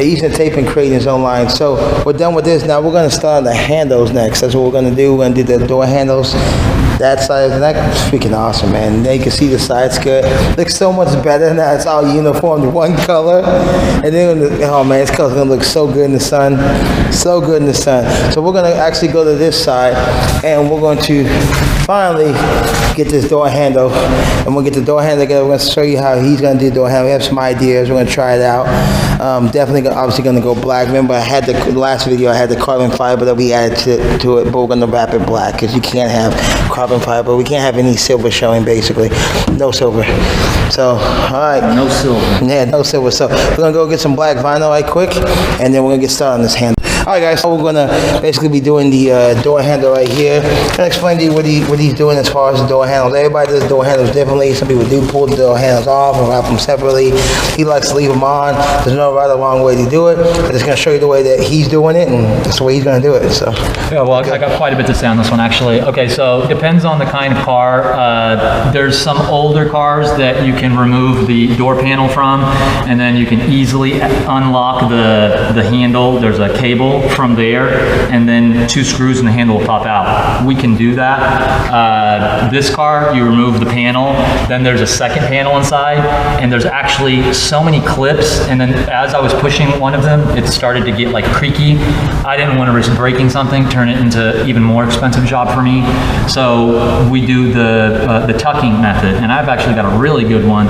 using tape and creating his own line. So we're done with this. Now we're going to start on the handles next. That's what we're going to do. We're going to do the door handles. That side of the neck is freaking awesome, man. Now you can see the sides good. Looks so much better now. It's all uniform, one color. And then, oh man, this color's gonna look so good in the sun. So good in the sun. So we're gonna actually go to this side, and we're going to finally get this door handle. And we'll get the door handle together. We're gonna show you how he's gonna do the door handle. We have some ideas. We're gonna try it out. Definitely, obviously gonna go black. Remember, I had the last video. I had the carbon fiber that we added to it, but we're gonna wrap it black because you can't have carbon fiber. We can't have any silver showing, basically. No silver. So, all right. No silver. Yeah, no silver. So we're gonna go get some black vinyl right quick, and then we're gonna get started on this handle. All right, guys, so we're going to basically be doing the door handle right here. I'm going to explain to you what he's doing as far as the door handles. Everybody does door handles differently. Some people do pull the door handles off and wrap them separately. He likes to leave them on. There's no right or wrong way to do it. I'm just going to show you the way that he's doing it, and that's the way he's going to do it. So. Yeah, well, I got quite a bit to say on this one, actually. Okay, so it depends on the kind of car. There's some older cars that you can remove the door panel from, and then you can easily unlock the handle. There's a cable from there, and then 2 screws and the handle will pop out. We can do that. This car, you remove the panel, then there's a second panel inside, and there's actually so many clips, and then as I was pushing one of them, it started to get like creaky. I didn't want to risk breaking something, turn it into even more expensive job for me. So we do the tucking method, and I've actually got a really good one.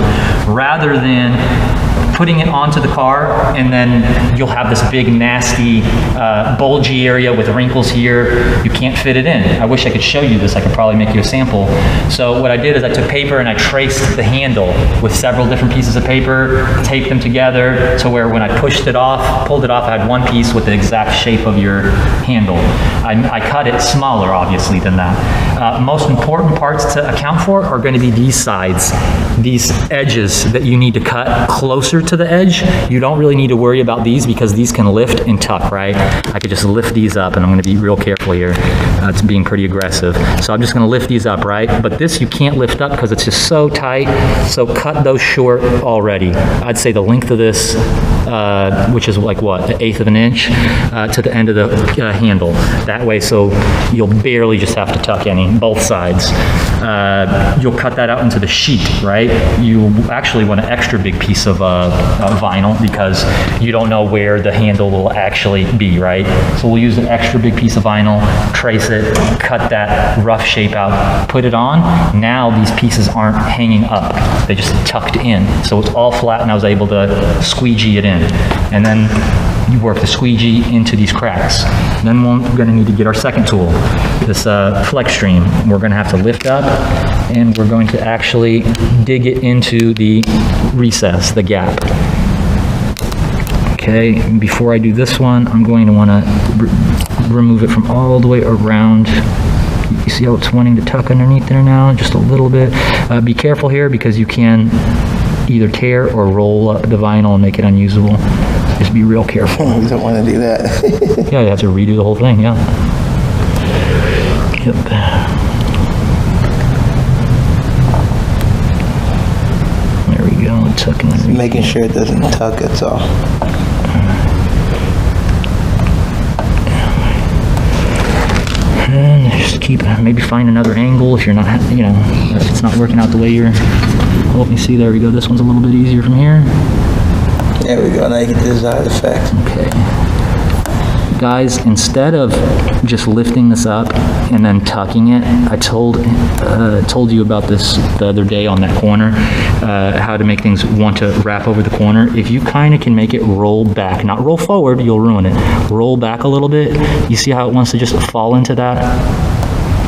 Rather than putting it onto the car, and then you'll have this big, nasty, bulgy area with wrinkles here. You can't fit it in. I wish I could show you this. I could probably make you a sample. So what I did is I took paper and I traced the handle with several different pieces of paper, taped them together to where when I pushed it off, pulled it off, I had one piece with the exact shape of your handle. I cut it smaller, obviously, than that. Most important parts to account for are going to be these sides, these edges that you need to cut closer to the edge. You don't really need to worry about these because these can lift and tuck, right? I could just lift these up, and I'm going to be real careful here. It's being pretty aggressive. So I'm just going to lift these up, right? But this you can't lift up because it's just so tight. So cut those short already. I'd say the length of this, which is like what, 1/8 of an inch, to the end of the handle. That way, so you'll barely just have to tuck both sides. You'll cut that out into the sheet, right? You actually want an extra big piece of vinyl because you don't know where the handle will actually be, right? So we'll use an extra big piece of vinyl, trace it, cut that rough shape out, put it on. Now these pieces aren't hanging up. They just tucked in. So it's all flat, and I was able to squeegee it in. And then you work the squeegee into these cracks. Then we're going to need to get our second tool, this flex stream. We're going to have to lift up, and we're going to actually dig it into the recess, the gap. Okay, before I do this one, I'm going to want to remove it from all the way around. You see how it's wanting to tuck underneath there now, just a little bit. Be careful here because you can either tear or roll the vinyl and make it unusable. Just be real careful. You don't want to do that. Yeah, you have to redo the whole thing, yeah. Yep. There we go, tucking it. Making sure it doesn't tuck, that's all. And just keep, maybe find another angle if you're not, if it's not working out the way you're, let me see, there we go. This one's a little bit easier from here. There we go, now you get the desired effect. Okay. Guys, instead of just lifting this up and then tucking it, I told you about this the other day on that corner, how to make things want to wrap over the corner. If you kind of can make it roll back, not roll forward, you'll ruin it. Roll back a little bit. You see how it wants to just fall into that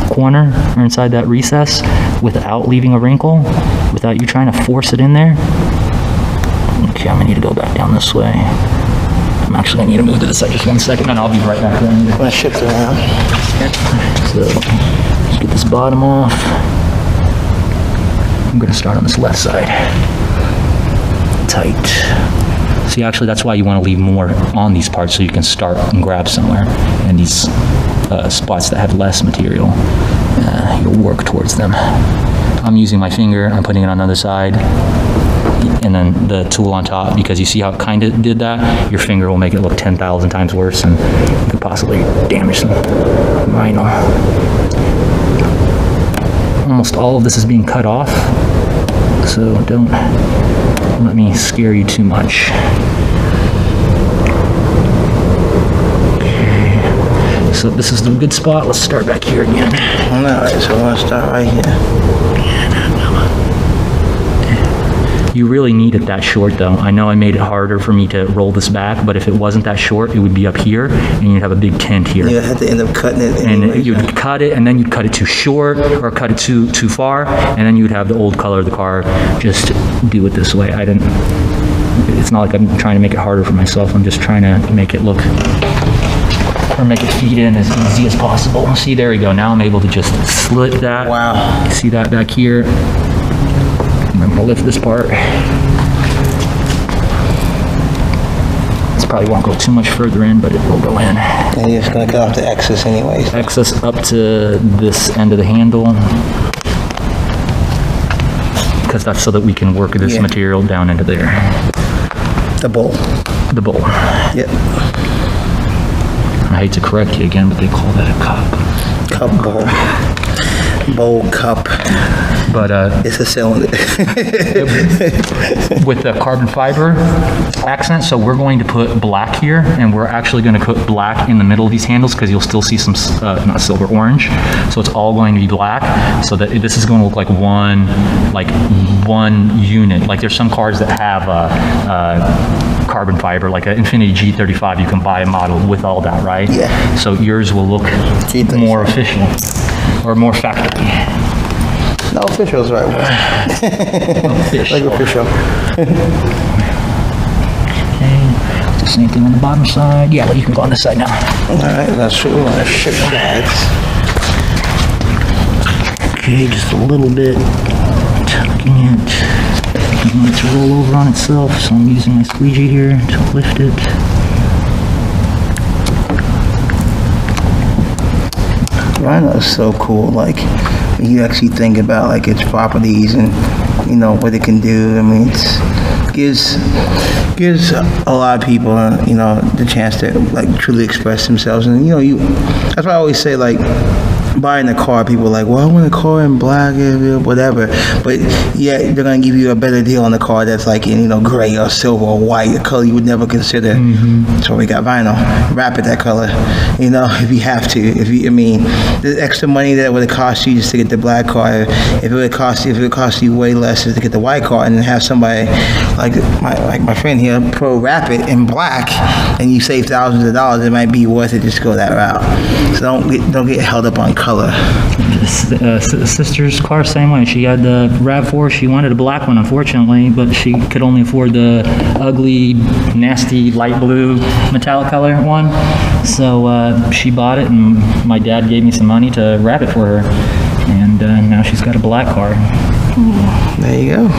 corner or inside that recess without leaving a wrinkle, without you trying to force it in there? Okay, I'm gonna need to go back down this way. I'm actually gonna need to move to the side just 1 second, and I'll be right back there. I'm gonna shift around. So, let's get this bottom off. I'm gonna start on this left side. Tight. See, actually, that's why you want to leave more on these parts so you can start and grab somewhere. And these spots that have less material, you'll work towards them. I'm using my finger. I'm putting it on the other side. and then the tool on top, because you see how it kind of did that? Your finger will make it look 10,000 times worse and you could possibly damage some vinyl. Almost all of this is being cut off, so don't let me scare you too much. Okay, so this is the good spot. Let's start back here again. Alright, so we're gonna start right here. You really need it that short though. I know I made it harder for me to roll this back, but if it wasn't that short, it would be up here and you'd have a big tent here. You have to end up cutting it And anyway. you'd cut it, and then you'd cut it too short or cut it too far, and then you'd have the old color of the car. Just do it this way. It's not like I'm trying to make it harder for myself. I'm just trying to make it look, or make it feed in as easy as possible. See, there we go. Now I'm able to just slit that. Wow. See that back here? I'm gonna lift this part. This probably won't go too much further in, but it will go in. And you're just gonna cut off the excess anyways. Excess up to this end of the handle, because that's so that we can work this material down into there. The bowl. The bowl. Yep. I hate to correct you again, but they call that a cup. Cup bowl. Bowl cup. But It's a cylinder. with the carbon fiber accent, so we're going to put black here, and we're actually going to put black in the middle of these handles, because you'll still see some, not silver, orange. So it's all going to be black, so that this is going to look like one unit. Like there's some cars that have carbon fiber, like an Infiniti G35, you can buy a model with all that, right? Yeah. So yours will look G35. more official, or more factory. No, official is the right word. Official. Like official. Okay, the same thing on the bottom side. Yeah, but you can go on this side now. Alright, that's true. We're gonna shift sides. Okay, just a little bit, tucking it. I want it to roll over on itself, so I'm using my squeegee here to lift it. Rhino is so cool. Like, when you actually think about like its properties and you know what it can do. I mean, it gives a lot of people you know the chance to like truly express themselves. And you know, that's why I always say, like, buying a car, people are like, well, I want a car in black, whatever. But yeah, they're gonna give you a better deal on the car that's like in, you know, gray or silver or white, a color you would never consider. So we got vinyl. Wrap it that color, you know, if you have to. I mean, the extra money that would have cost you just to get the black car, if it would cost you way less just to get the white car, and then have somebody like my friend here pro wrap it in black, and you save thousands of dollars, it might be worth it just to go that route. So don't get held up on color. Sister's car, same way. She had the RAV4. She wanted a black one, unfortunately, but she could only afford the ugly, nasty, light blue, metallic color one. So she bought it, and my dad gave me some money to wrap it for her. And now she's got a black car. There you go.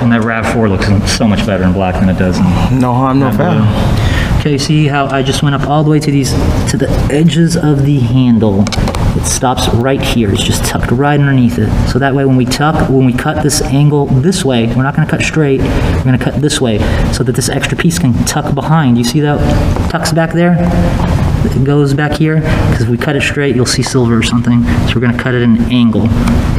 And that RAV4 looks so much better in black than it does in No harm, no foul. Okay, see how I just went up all the way to the edges of the handle. It stops right here. It's just tucked right underneath it. So that way when we cut this angle this way, we're not going to cut straight. We're going to cut this way so that this extra piece can tuck behind. You see that tucks back there? It goes back here, because if we cut it straight, you'll see silver or something. So we're going to cut it at an angle.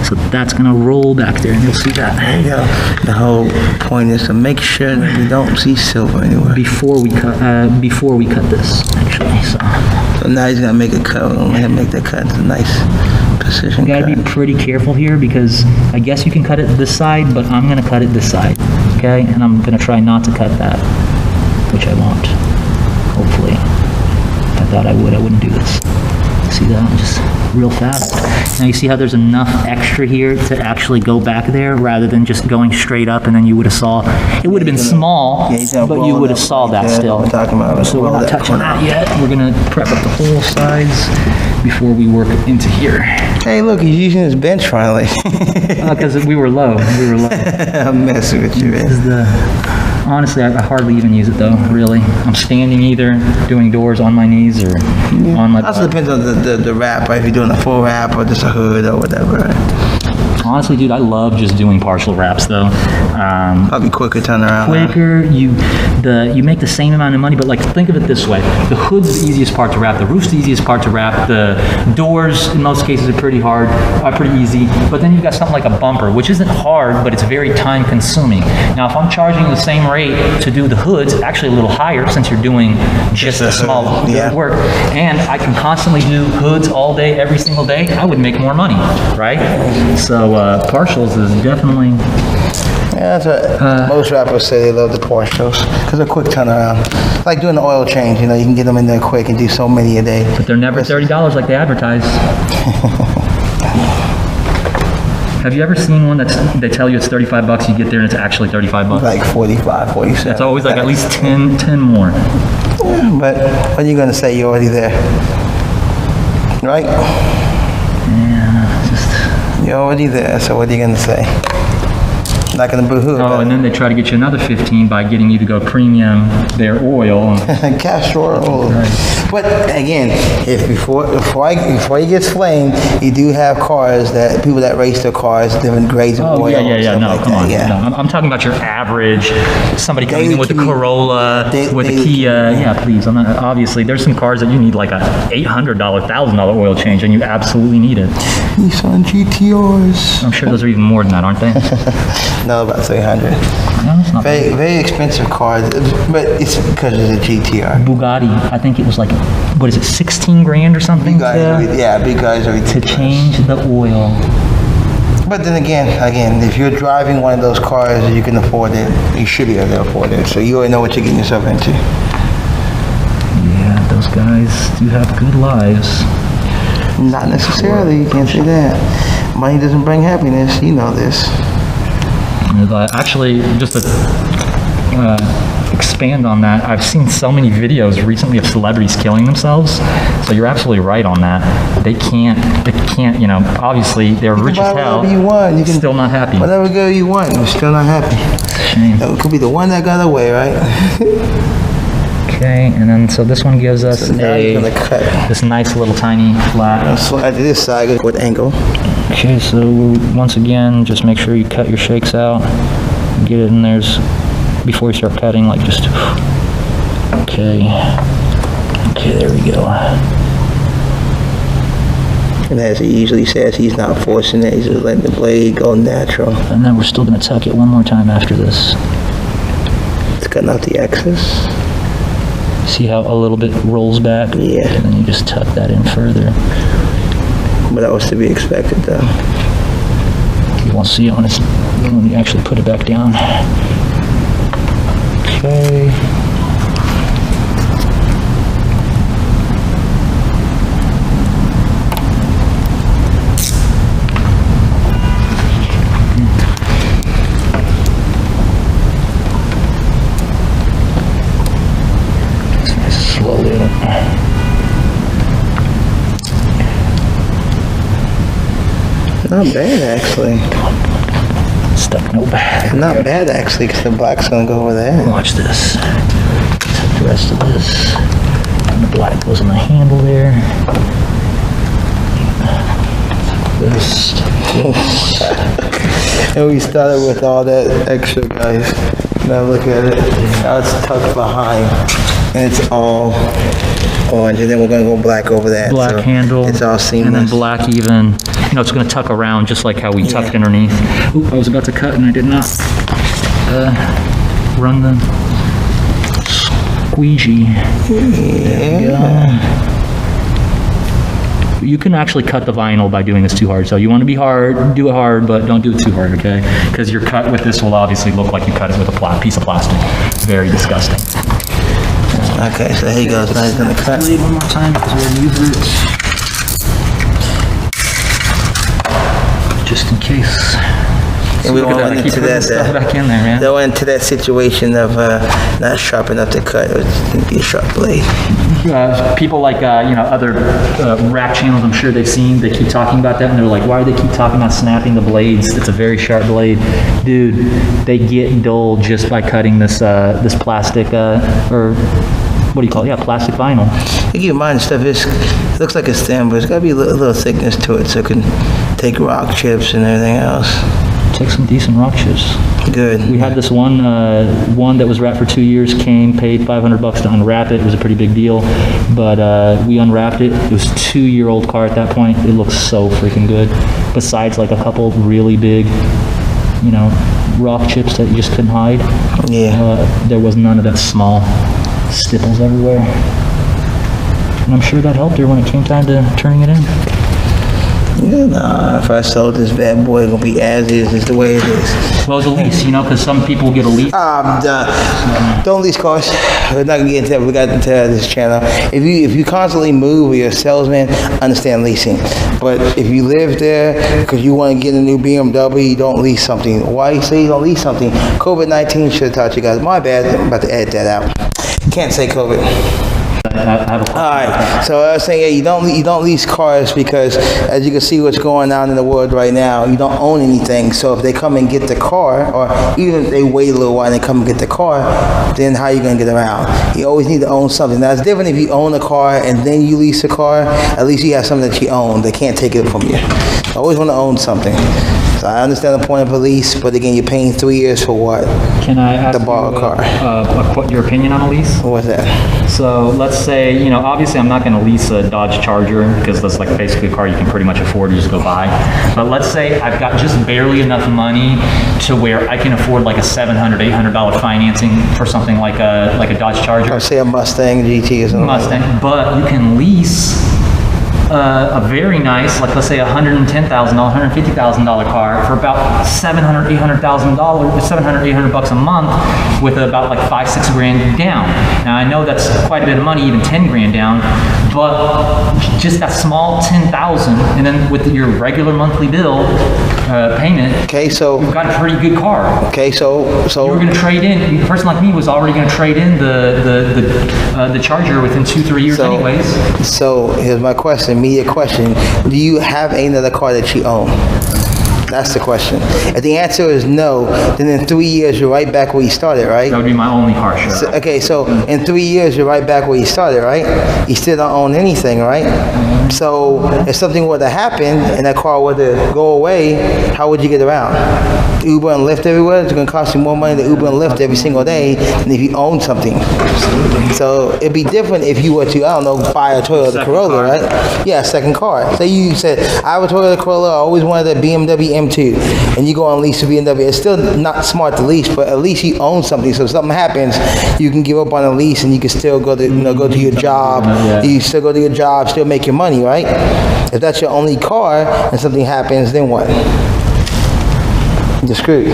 So that's going to roll back there, and you'll see that. There you go. The whole point is to make sure that we don't see silver anywhere. Before we cut this, actually. So now he's gonna make a cut. We're gonna make that cut. It's a nice precision You gotta cut. be pretty careful here, because I guess you can cut it this side, but I'm gonna cut it this side, okay? And I'm gonna try not to cut that, which I won't, hopefully. If I thought I wouldn't do this. See that? Just real fast. Now you see how there's enough extra here to actually go back there, rather than just going straight up, and then you would have saw, it would have been small, but you would have saw that still. We're talking about. So we're not touching that yet. We're gonna prep up the whole sides before we work into here. Hey, look, he's using his bench finally. Because we were low. I'm messing with you, man. Honestly, I hardly even use it though, really. I'm standing either, doing doors on my knees or on my Also butt. depends on the wrap, right? If you're doing a full wrap or just a hood or whatever, right? Honestly, dude, I love just doing partial wraps though. Probably quicker turnaround. Quicker, you make the same amount of money, but like think of it this way: the hood's the easiest part to wrap, the roof's the easiest part to wrap, the doors in most cases are pretty easy. But then you've got something like a bumper, which isn't hard, but it's very time consuming. Now, if I'm charging the same rate to do the hoods, actually a little higher since you're doing just the small work, and I can constantly do hoods all day, every single day, I would make more money, right? So partials is definitely. Yeah, that's what most rappers say. They love the partials because they're quick turnaround. Like doing the oil change, you can get them in there quick and do so many a day. But they're never $30 like they advertise. Have you ever seen one they tell you it's $35, you get there and it's actually $35? Like 45, 47. It's always like at least 10 more. Yeah, but what are you going to say? You're already there. Right? Yeah, you're already there, so what are you going to say? Not going to boo-hoo. Oh, and then they try to get you another 15 by getting you to go premium their oil. Castor oil. Right. But again, if before he gets flamed, you do have cars that people that race their cars, different grades of oil. Yeah. No, like come on. Yeah. No, I'm talking about your average. Somebody coming in with a Corolla, with a Kia. Yeah, please. I'm not. Obviously, there's some cars that you need like a $800, $1,000 oil change, and you absolutely need it. Nissan GTRs. I'm sure those are even more than that, aren't they? No, about 300. No, it's not. Very expensive cars, but it's because it's a GTR. Bugatti, I think it was like, what is it, 16 grand or something? Big guys are to change the oil. But then again, if you're driving one of those cars, you can afford it. You should be able to afford it. So you already know what you're getting yourself into. Yeah, those guys do have good lives. Not necessarily. You can't say that. Money doesn't bring happiness. You know this. Actually, just to expand on that, I've seen so many videos recently of celebrities killing themselves. So you're absolutely right on that. They can't, obviously they're rich as hell. Whatever you want. You can still not happy. Whatever girl you want, you're still not happy. Shame. It could be the one that got away, right? Okay, and then so this one gives us this nice little tiny flat. I'll slide to this side with angle. Okay, so once again, just make sure you cut your shakes out. Get it in there before you start cutting, like just, okay, there we go. And as he usually says, he's not forcing it, he's just letting the blade go natural. And then we're still gonna tuck it one more time after this. It's cutting out the excess. See how a little bit rolls back? Yeah. And then you just tuck that in further. But that was to be expected though. You won't see it when you actually put it back down. Okay. Slowly. Not bad actually. Stuck, nope. Not bad actually, because the black's gonna go over there. Watch this. Take the rest of this. And the black goes on the handle there. This. And we started with all that extra, guys. Now look at it. Now it's tucked behind, and it's all orange. And then we're gonna go black over that. Black so handle. It's all seamless. And then black even. It's going to tuck around just like how we tucked underneath. Oop, I was about to cut and I did not run the squeegee. There we go. You can actually cut the vinyl by doing this too hard. So you want to be hard, do it hard, but don't do it too hard, okay? Because your cut with this will obviously look like you cut it with a piece of plastic. Very disgusting. Okay, so here he goes. Now he's going to cut. Blade one more time because we're going to use it. Just in case. And we went into that. Stuff back in there, man. They went into that situation of not sharp enough to cut. It was going to be a sharp blade. People like other rack channels, I'm sure they've seen. They keep talking about that, and they're like, "Why do they keep talking about snapping the blades? It's a very sharp blade, dude. They get dull just by cutting this this plastic or." What do you call it? Yeah, plastic vinyl. Keep in mind, stuff it looks like it's thin, but it's got to be a little thickness to it so it can take rock chips and everything else. Take some decent rock chips. Good. We had this one that was wrapped for 2 years, came, paid $500 to unwrap it. It was a pretty big deal, but we unwrapped it. It was a 2-year-old car at that point. It looked so freaking good. Besides like a couple really big, rock chips that you just couldn't hide. Yeah. There was none of that small stipples everywhere. And I'm sure that helped her when it came time to turning it in. Yeah, nah, if I sold this bad boy, it's gonna be as is. It's the way it is. Well, it's a lease, because some people get a lease. Don't lease cars. We're not gonna get into that. We got into this channel. If you constantly move or you're a salesman, understand leasing. But if you live there because you want to get a new BMW, you don't lease something. Why you say you don't lease something? COVID-19 should have taught you guys. My bad. I'm about to edit that out. Can't say COVID. Alright, so I was saying, yeah, you don't lease cars because, as you can see what's going on in the world right now, you don't own anything. So if they come and get the car, or even if they wait a little while and they come and get the car, then how are you going to get around? You always need to own something. Now, it's different if you own a car and then you lease a car. At least you have something that you own. They can't take it from you. I always want to own something. So I understand the point of a lease, but again, you're paying 3 years for what? Can I ask to borrow a car? Your opinion on a lease? What's that? So let's say, obviously I'm not going to lease a Dodge Charger because that's like basically a car you can pretty much afford to just go buy. But let's say I've got just barely enough money to where I can afford like a $700, $800 financing for something like a Dodge Charger. Or say a Mustang GT or something. Mustang, but you can lease a very nice, like let's say $110,000, $150,000 car for about $700, $800 a month with about like $5-6 grand down. Now I know that's quite a bit of money, even 10 grand down, but just that small 10,000, and then with your regular monthly bill payment, okay, so you've got a pretty good car. Okay, so you were going to trade in. A person like me was already going to trade in the Charger within 2-3 years, anyways. So here's my question. Media question. Do you have another car that you own? That's the question. If the answer is no, then in 3 years you're right back where you started, right? That would be my only car, sure. So, okay, so in 3 years you're right back where you started, right? You still don't own anything, right? Mm-hmm. So if something were to happen and that car were to go away, how would you get around? Uber and Lyft everywhere? It's going to cost you more money to Uber and Lyft every single day than if you own something. So it'd be different if you were to, I don't know, buy a Toyota Corolla, right? Yeah, second car. Say you said, I have a Toyota Corolla, I always wanted a BMW M2, and you go on lease a BMW. It's still not smart to lease, but at least you own something. So if something happens, you can give up on a lease and you can still go to, go to your job. You still go to your job, still make your money, right? If that's your only car and something happens, then what? You're screwed.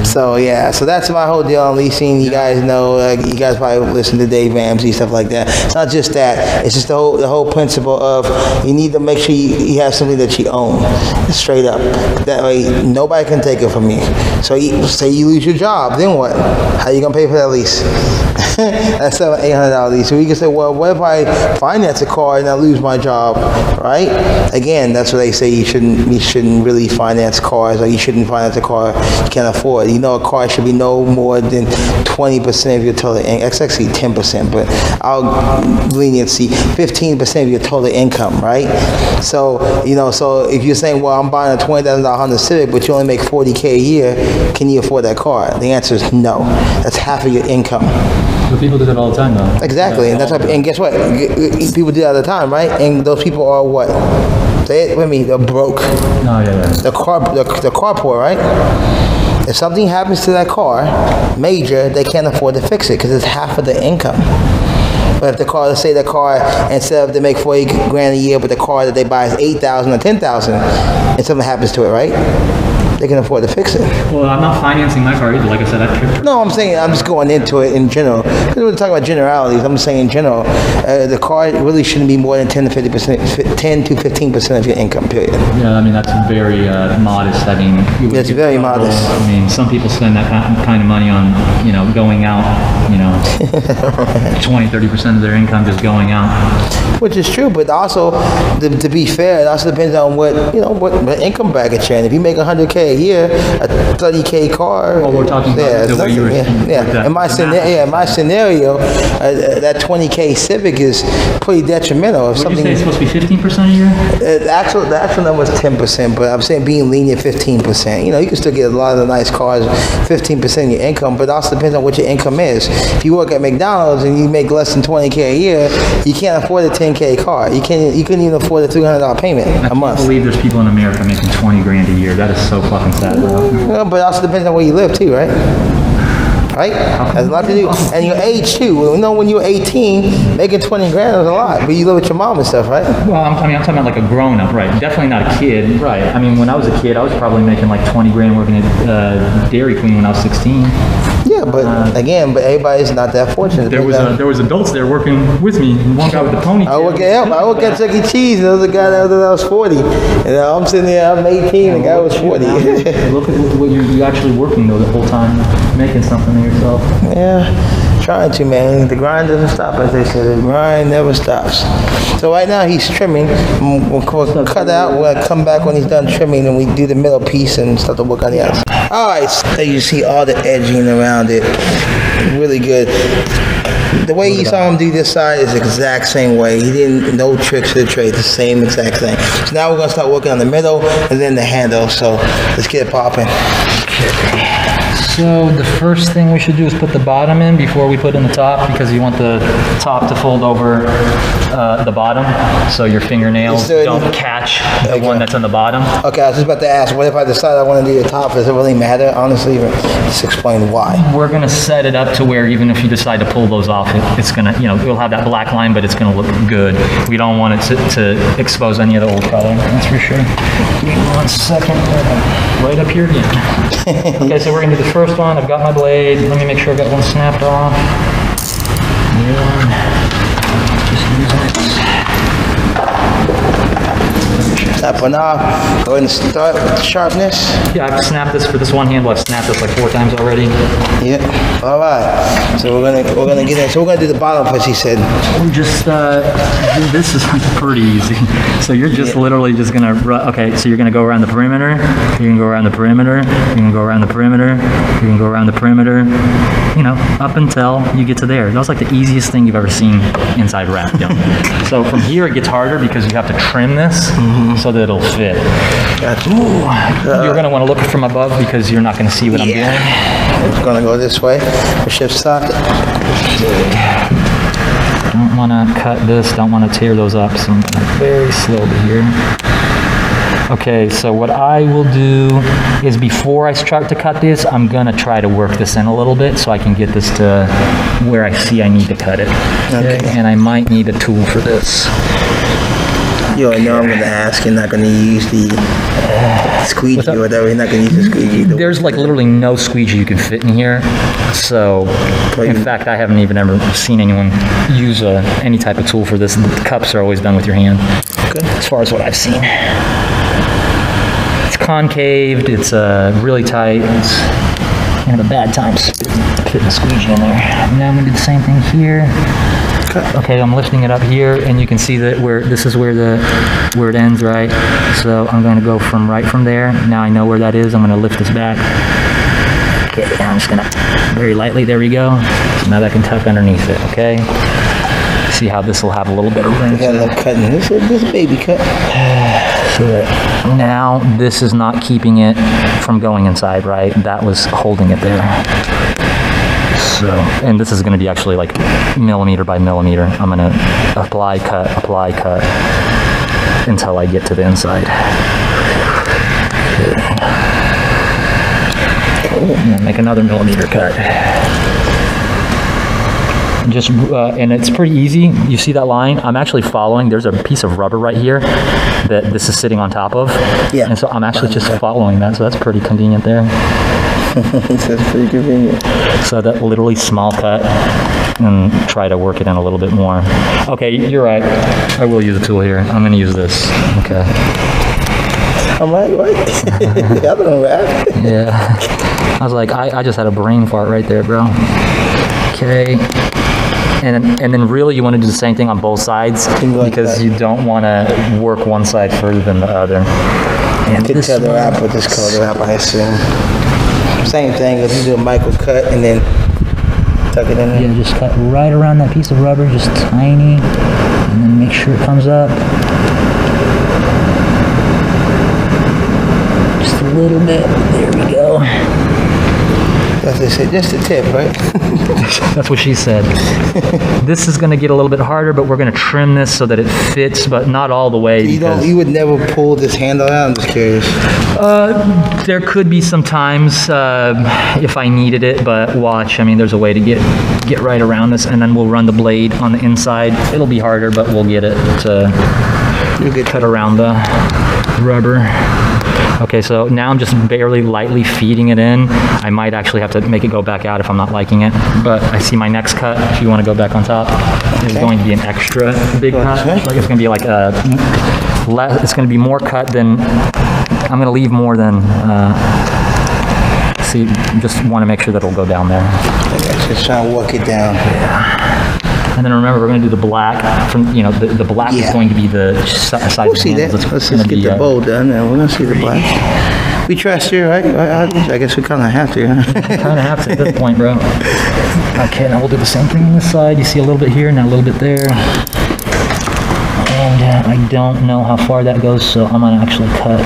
So yeah, so that's my whole deal on leasing. You guys know, you guys probably listen to Dave Ramsey, stuff like that. It's not just that. It's just the whole principle of you need to make sure you have something that you own, straight up. That way, nobody can take it from you. So say you lose your job, then what? How you gonna pay for that lease? That's an $800 lease. So you can say, well, what if I finance a car and I lose my job, right? Again, that's what they say. You shouldn't really finance cars, or you shouldn't finance a car you can't afford. A car should be no more than 20% of your total income. It's actually 10%, but I'll leniency 15% of your total income, right? So, so if you're saying, well, I'm buying a $20,000 Honda Civic, but you only make $40K a year, can you afford that car? The answer is no. That's half of your income. But people do that all the time, though. Exactly, and and guess what? People do that all the time, right? And those people are what? Say it with me. They're broke. Oh yeah. The car poor, right? If something happens to that car, major, they can't afford to fix it because it's half of the income. But if the car, let's say the car, instead of they make 40 grand a year, but the car that they buy is 8,000 or 10,000, and something happens to it, right? They can afford to fix it. Well, I'm not financing my car either. Like I said, No, I'm saying I'm just going into it in general. Because we're talking about generalities. I'm saying in general, the car really shouldn't be more than 10 to 15% of your income. Period. Yeah, I mean that's very modest. I mean, that's very modest. I mean, some people spend that kind of money on going out. 20-30% of their income just going out. Which is true, but also to be fair, it also depends on what income bracket you're in. If you make $100K a year, a 30K car. Well, we're talking about it's the way nothing, you were- yeah. In my scenario, that 20K Civic is pretty detrimental. If What did you something, say it's supposed to be 15% a year? the actual number is 10%, but I'm saying being lenient 15%. You can still get a lot of the nice cars, 15% of your income, but it also depends on what your income is. If you work at McDonald's and you make less than 20K a year, you can't afford a 10K car. You couldn't even afford a $300 payment a month. I believe there's people in America making 20 grand a year. That is so fucking sad, bro. But it also depends on where you live too, right? Right? Has a lot to do. And your age too. When you were 18, making 20 grand was a lot, but you live with your mom and stuff, right? Well, I'm talking about like a grown-up, right? Definitely not a kid, right? I mean, when I was a kid, I was probably making like 20 grand working at Dairy Queen when I was 16. Yeah, but everybody's not that fortunate. There was adults there working with me. One guy with the ponytail. I work at Chuck E. Cheese, and there was a guy that was 40. And I'm sitting there, I'm 18, the guy was 40. Look at what you're actually working though the whole time, making something of yourself. Yeah, trying to, man. The grind doesn't stop, as they say. The grind never stops. So right now he's trimming. We'll cut out. We'll come back when he's done trimming, and we do the middle piece and start to work on the outside. All right, so you see all the edging around it. Really good. The way you saw him do this side is the exact same way. He didn't, no tricks to the trade, the same exact thing. So now we're gonna start working on the middle and then the handle. So let's get it popping. So the first thing we should do is put the bottom in before we put in the top, because you want the top to fold over the bottom, so your fingernails don't catch the one that's on the bottom. Okay, I was just about to ask, what if I decide I want to do the top? Does it really matter? Honestly, just explain why. We're gonna set it up to where even if you decide to pull those off, it's gonna, you'll have that black line, but it's gonna look good. We don't want it to expose any of the old color, that's for sure. Give me 1 second, right up here again. Okay, so we're gonna do the first one. I've got my blade. Let me make sure I got one snapped off. Just using it. Snap one off. Go ahead and start with the sharpness. Yeah, I've snapped this for this one handle. I've snapped this like 4 times already. Yep. All right. So we're gonna get in. So we're gonna do the bottom first. He said. We just this is pretty easy. So you're just literally just gonna okay. So you're gonna go around the perimeter. You're gonna go around the perimeter. You're gonna go around the perimeter. You're gonna go around the perimeter. Up until you get to there. That was like the easiest thing you've ever seen inside wrap. So from here it gets harder because you have to trim this so that it'll fit. Gotcha. You're gonna want to look from above because you're not gonna see what I'm doing. It's gonna go this way. The shift socket. Don't want to cut this. Don't want to tear those up. So I'm very slowly here. Okay, so what I will do is before I start to cut this, I'm going to try to work this in a little bit so I can get this to where I see I need to cut it. Okay. And I might need a tool for this. I know I'm going to ask. You're not going to use the squeegee or whatever. You're not going to use the squeegee. There's like literally no squeegee you can fit in here. So, in fact, I haven't even ever seen anyone use any type of tool for this. The cups are always done with your hand. Okay. As far as what I've seen. Concaved, it's really tight. It's kind of a bad time fitting a squeegee in there. Now I'm gonna do the same thing here. Okay, I'm lifting it up here, and you can see that this is where it ends, right? So I'm going to go from there. Now I know where that is. I'm going to lift this back. Okay, I'm just gonna very lightly. There we go. So now that can tuck underneath it. Okay. See how this will have a little bit of room. We got a little cut in this. This baby cut. So now this is not keeping it from going inside, right? That was holding it there. So, and this is going to be actually like millimeter by millimeter. I'm going to apply, cut until I get to the inside. Okay. Make another millimeter cut. Just and it's pretty easy. You see that line? I'm actually following. There's a piece of rubber right here that this is sitting on top of. Yeah. And so I'm actually just following that. So that's pretty convenient there. That's pretty convenient. So that literally small cut, and try to work it in a little bit more. Okay, you're right. I will use a tool here. I'm going to use this. Okay. I'm like, what? I don't wrap. Yeah. I was like, I just had a brain fart right there, bro. Okay. And then really you want to do the same thing on both sides because you don't want to work one side further than the other. And Could this tell the one, wrapper, this color wrapper, I assume. Same thing, if you do a micro cut and then tuck it in there. yeah, just cut right around that piece of rubber, just tiny, and then make sure it comes up. Just a little bit. There we go. As they say, just the tip, right? That's what she said. This is going to get a little bit harder, but we're going to trim this so that it fits, but not all the way. You would never pull this handle out? I'm just curious. There could be some times if I needed it, but watch. I mean, there's a way to get right around this, and then we'll run the blade on the inside. It'll be harder, but we'll get it to cut around the rubber. Okay, so now I'm just barely lightly feeding it in. I might actually have to make it go back out if I'm not liking it. But I see my next cut, if you want to go back on top, is going to be an extra big cut. Like it's going to be like it's going to be more cut than, I'm going to leave more than, see, just want to make sure that it'll go down there. Just trying to work it down. Yeah. And then remember, we're going to do the black. From the black is going to be the size. We'll see that. Let's just get the bowl done, and we're going to see the black. We trust you, right? I guess we kind of have to. Huh? Kind of have to at this point, bro. Okay, now we'll do the same thing on this side. You see a little bit here, now a little bit there. And I don't know how far that goes, so I'm going to actually cut.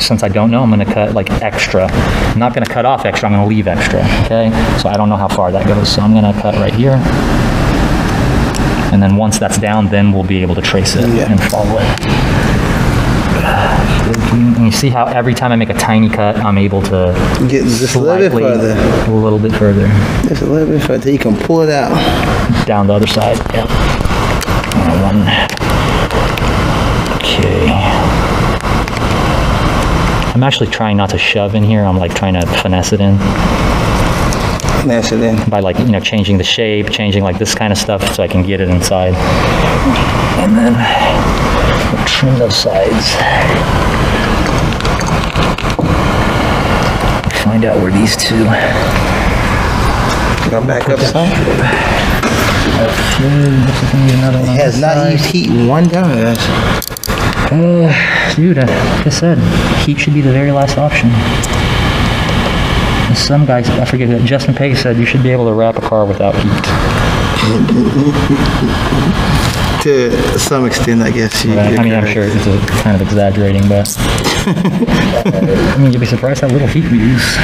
Since I don't know, I'm going to cut like extra. I'm not going to cut off extra, I'm going to leave extra, okay? So I don't know how far that goes, so I'm going to cut right here. And then once that's down, then we'll be able to trace it and follow it. And you see how every time I make a tiny cut, I'm able to get just a little bit further. A little bit further. Just a little bit further. You can pull it out. Down the other side. Yep. One. Okay. I'm actually trying not to shove in here. I'm like trying to finesse it in. Finesse it in. By like, changing the shape, changing like this kind of stuff so I can get it inside. And then we'll trim those sides. Find out where these two. Go back up some. It has not used heat in one time. Dude, like I said, heat should be the very last option. Some guys, I forget that Justin Page said you should be able to wrap a car without heat. To some extent, I guess. Right. I mean, I'm sure it's kind of exaggerating, but I mean, you'd be surprised how little heat we use.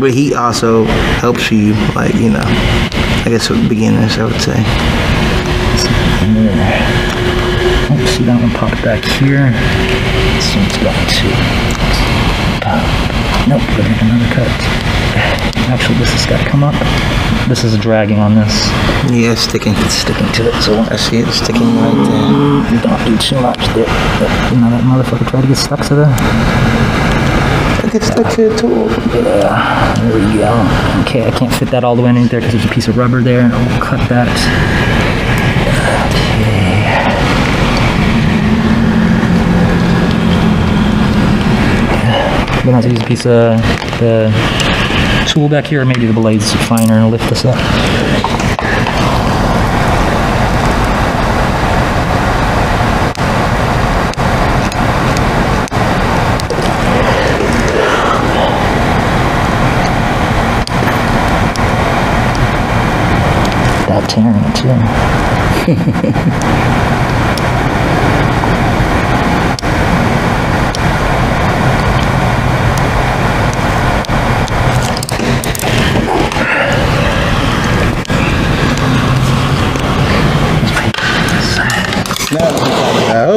But heat also helps you, like, I guess for beginners, I would say. Oh, see that one pop back here. This one's going to pop. Nope, but there's another cut. Actually, this has got to come up. This is dragging on this. Yeah, it's sticking. It's sticking to it, so I see it sticking right there. Don't do too much there. That motherfucker tried to get stuck to the... Get stuck to the tool. Yeah, there we go. Okay, I can't fit that all the way in there because there's a piece of rubber there. I'll cut that. I'm gonna have to use a piece of the tool back here, or maybe the blade's finer and lift this up. Without tearing it too.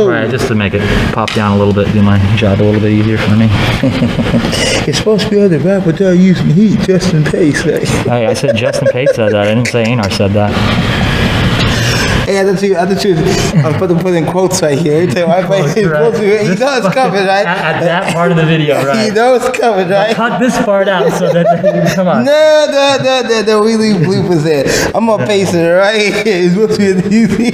Right, just to make it pop down a little bit, do my job a little bit easier for me. It's supposed to be able to wrap without using heat, just in case. Hey, I said Justin Pate said that. I didn't say Anar said that. Hey, I thought you I'm put in quotes right here. You know it's coming, right? At that part of the video, right? You know it's coming, right? Cut this part out so that, come on. No, we leave bloopers there. I'm gonna paste it right here. It's supposed to be easy.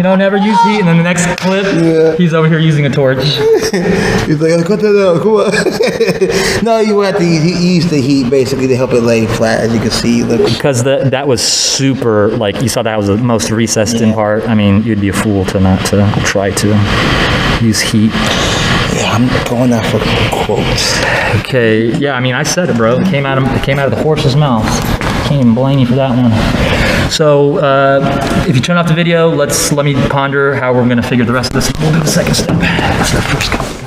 Never use heat, and then the next clip, he's over here using a torch. He's like, cut that out, come on. No, you have to use the heat basically to help it lay flat, as you can see. Look. Because that was super, like, you saw that was the most recessed in part. I mean, you'd be a fool to not to try to use heat. Yeah, I'm going out for quotes. Okay, yeah, I mean, I said it, bro. It came out of the horse's mouth. Can't even blame you for that one. So, if you turn off the video, let me ponder how we're going to figure the rest of this. We'll do the second step. That's the first couple.